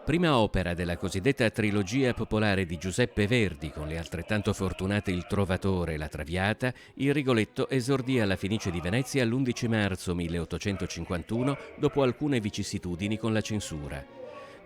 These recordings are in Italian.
Prima opera della cosiddetta trilogia popolare di Giuseppe Verdi, con le altrettanto fortunate Il Trovatore e La Traviata, il Rigoletto esordì alla Fenice di Venezia l'11 marzo 1851 dopo alcune vicissitudini con la censura.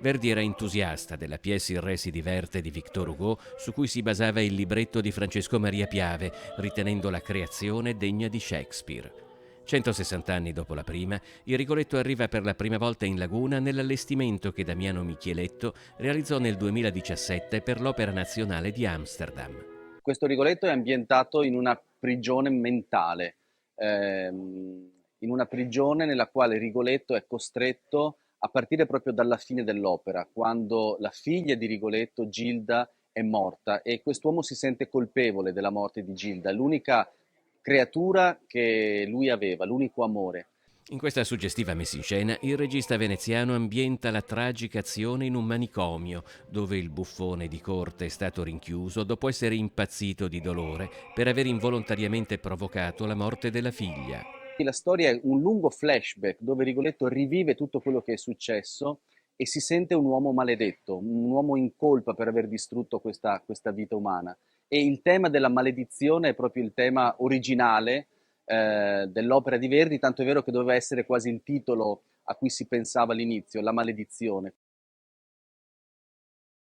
Verdi era entusiasta della pièce Il Re si diverte di Victor Hugo, su cui si basava il libretto di Francesco Maria Piave, ritenendo la creazione degna di Shakespeare. 160 anni dopo la prima, il Rigoletto arriva per la prima volta in Laguna nell'allestimento che Damiano Micheletto realizzò nel 2017 per l'Opera Nazionale di Amsterdam. Questo Rigoletto è ambientato in una prigione mentale, in una prigione nella quale Rigoletto è costretto a partire proprio dalla fine dell'opera, quando la figlia di Rigoletto, Gilda, è morta e quest'uomo si sente colpevole della morte di Gilda, l'unica creatura che lui aveva, l'unico amore. In questa suggestiva messa in scena, il regista veneziano ambienta la tragica azione in un manicomio, dove il buffone di corte è stato rinchiuso dopo essere impazzito di dolore per aver involontariamente provocato la morte della figlia. La storia è un lungo flashback dove Rigoletto rivive tutto quello che è successo e si sente un uomo maledetto, un uomo in colpa per aver distrutto questa vita umana. E il tema della maledizione è proprio il tema originale dell'opera di Verdi, tanto è vero che doveva essere quasi il titolo a cui si pensava all'inizio, la maledizione.